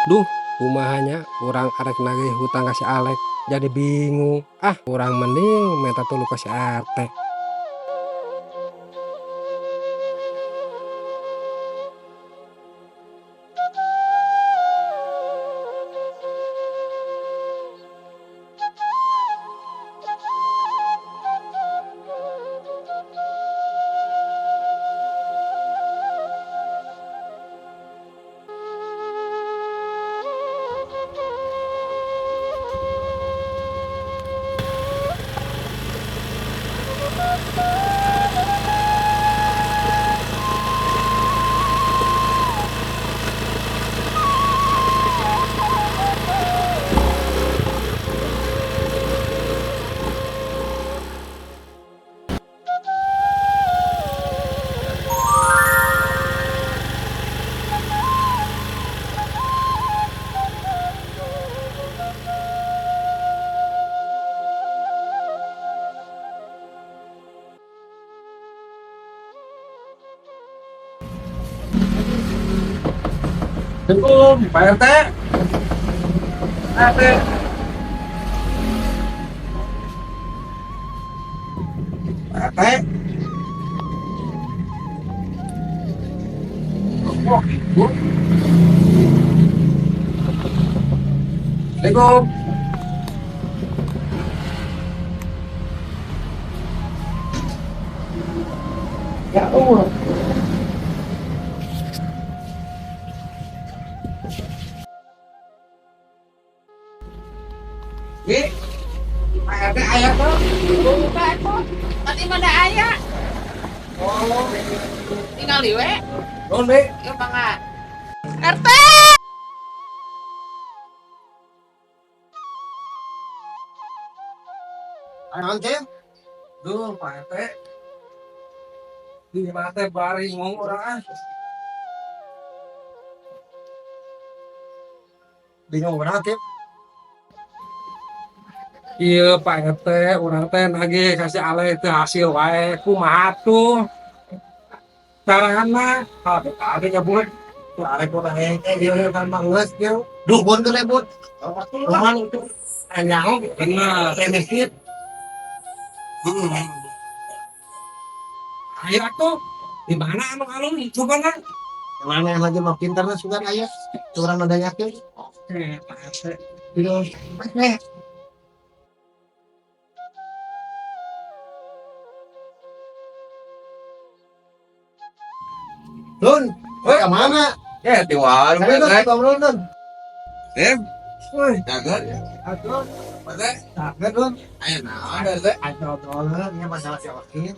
Duh, kumahanya kurang arek nagih hutang kasih Alek. Jadi bingung. Ah, kurang mending minta tulu kasih RT. Assalamualaikum, Pak RT. RT. Pak RT. Oh, Bu. Assalamualaikum. Ya Allah. Wi, Pak RT ayah tuh. Bukan kok, tadi mana ayah? Oh, Tinggal di we, non, Wi. ya bangga. RT, Ayo, Cem. Duh, Pak RT. Di mana teh bari ngomong orang ah. Bingung banget, Cem. Iya, Pak RT, orang teh nagih kasih Alek itu hasil wae kumaha tuh. Carana ada nyebut ada kota hengke dia kan mangles dia duh bon tuh lebut cuman itu anyang kena benefit ayo tuh di mana anu coba kan mana yang lagi mau pintarnya suka ayah orang ada yakin oke Pak RT itu Lun, ke mana? Ya, di warung Ayo kan. Lun, Lun. Woi, jaga. Aduh, Pada, sakit Lun. ayo nah, ada teh. Aduh, ini masalah si Okin.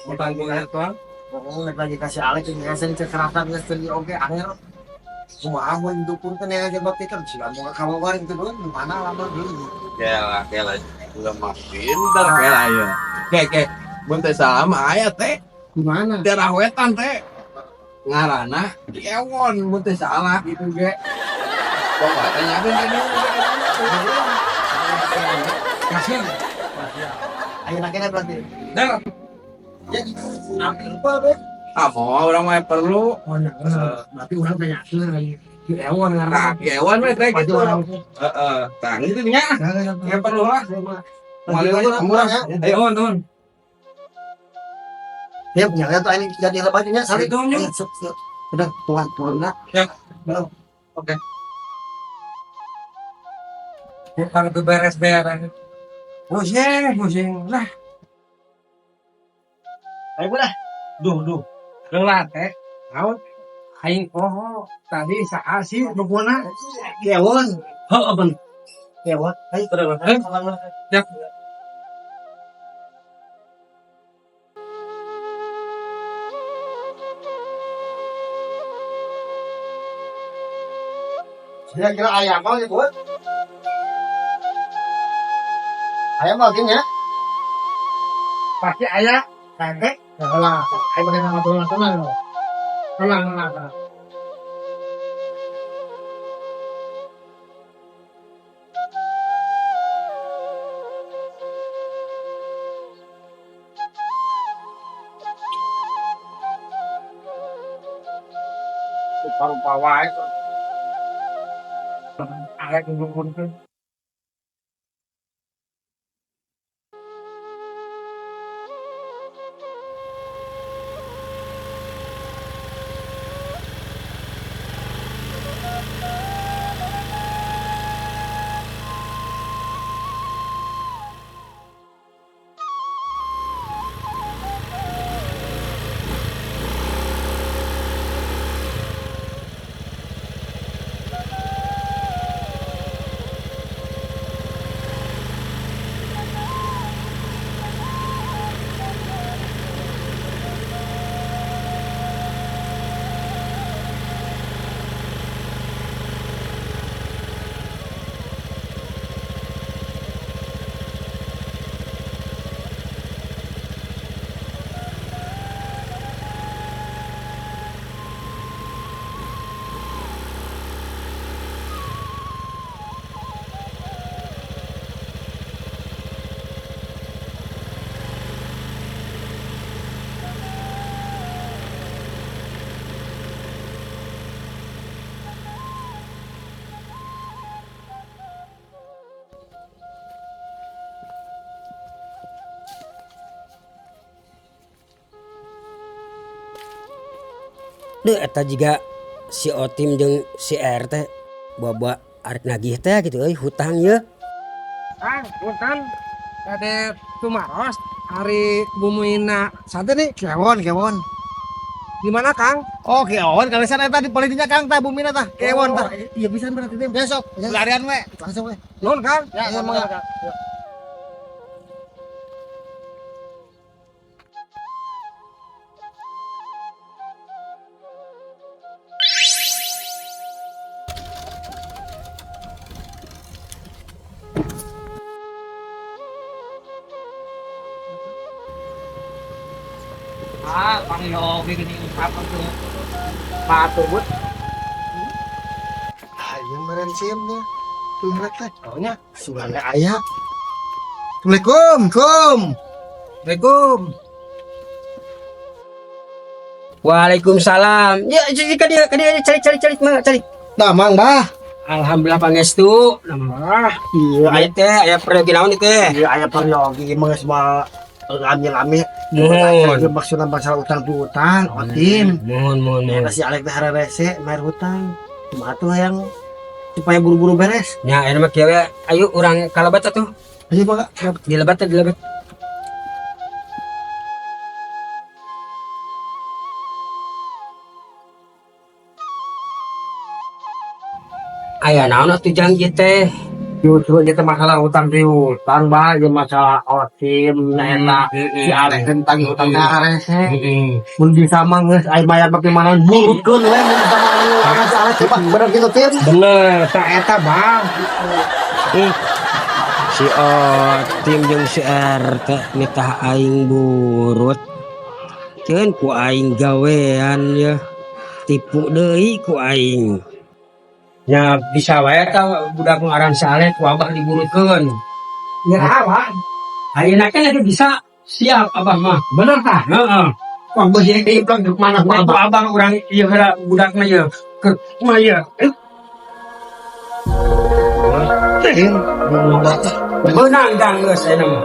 Mau tanggung ya tuan. Oh, lagi kasih Alek ini saya kekerasan nggak setuju oke akhir semua mau dukung kan yang aja bakti kan sih mau kamu kemarin itu dulu di mana lama dulu Ya lah, udah mah pintar kayak lah ya. Oke. Bunte salam aya teh. di mana Daerah wetan teh. Ngarana Ewon bunte salah gitu ge. Bapak tanya kan tadi. kasihan ayo naknya berarti Dan jadi ambil apa be mau orang mah perlu. oh nah berarti orang tanya lagi di Ewon Nah, karena Ewon mah teh pasti gitu. orang Tah gitu nya. Yang perlu lah. Mali orang ya Ayo on. dia punya tuh ini jadi lebatnya Sari sari dong, Nyok. udah tuan nak Ya. belum Oke. bukan beres-beres pusing lah ayo udah duh gelat naon aing tadi saha sih bukuna kewon heuh ben kewon ayo terus Ya. kira-kira ayam mau ya buat ayam mau ya pasti ayam kakek lah ayam pakai nama tenang paru pawai Alek ngumpulkeun. Duh, eta juga si Otim jeung si RT bawa arek nagih teh gitu hutang ya. Kang, punten. Kade Tumaros hari bumuina sate nih kewon. Di mana Kang? Oh, keon kalau sana tadi politiknya Kang tah bumina tah. Kewon tah. Iya bisa berarti teh. Besok larian we. Langsung we. Nun Kang. Ya, mangga. Pangyogi gini apa tuh? Patu but. Ayo meren siemnya. Tuh mereka. Taunya sudah ayah. Assalamualaikum, Assalamualaikum. Waalaikumsalam. Ya, cari mah cari. Nah, Mang Bah. Alhamdulillah pangestu. Nah, Iya, aya teh aya pergi naon ieu teh? iya ayah peryogi mah semua lami-lami. Mohon. Maksudnya masalah utang piutang, Otim. Mohon. Ya kasih Alek teh rese bayar hutang. Cuma tuh yang supaya buru-buru beres. Ya, aya mah kieu we. Ayo urang kalabat atuh. Ayo Pak. Dilebat. Aya naon atuh janji teh? Justru itu masalah utang piutang, Bah, ya masalah Otim, enak. Si Alek tentang utangnya rese. Mun bisa mah geus aya bayar bagaimana burutkeun we mun bisa mah si Alek coba bener gitu Tim. Bener, tak eta bang. Si Otim jeung si RT nikah aing burut. Ceun ku aing gawean ya. Tipu deui ku aing. Ya bisa wae ta budak ngaran si Alek ku abah diburutkeun. Ya abah. Ayeuna kan itu bisa siap abah mah. Bener tah? Heeh. Wah beuh jeung diimplang ke mana ku abah urang ieu heula budakna ieu. Ke kumaha ieu? Menang dan geus aya mah.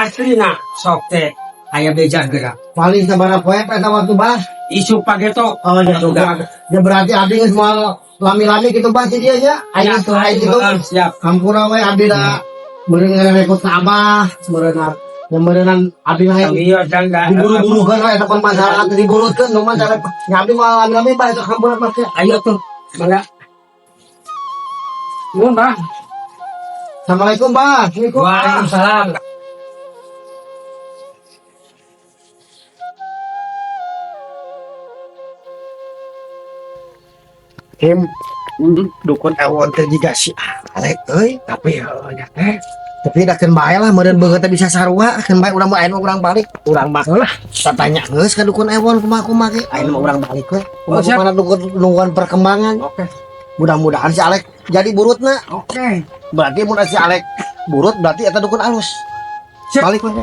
Aslina sok teh aya beja geura. Paling sabaraha poe eta waktu Bah. Isu pageto. Oh ya sudah. Ya berarti abdi geus moal lami-lami gitu Bah di dieu nya. Aya serai gitu. Siap. Kampura we abdi da meureun ngerekot ka Abah, meureun yang meureun abdi mah Iya jangga. diburu-burukeun we eta pemasaran diburutkeun nu mah cara abdi mah lami-lami Bah itu kampura mah teh. Ayo tuh. Mangga. Nuhun, Bang. Assalamualaikum Bah. Waalaikumsalam. Kim, dukun ewon teh jiga si Alek euy, tapi nya teh tapi da keun bae lah meureun beungeut teh bisa sarua, keun bae urang mah aya urang balik. Urang mah lah tatanya geus ka dukun ewon kumaha ge. Aya mah urang balik we. Kumaha dukun nungguan perkembangan. Oke. Mudah-mudahan si Alek jadi burutna. Oke. Berarti mun si Alek burut berarti eta dukun alus. Siap. Balik we.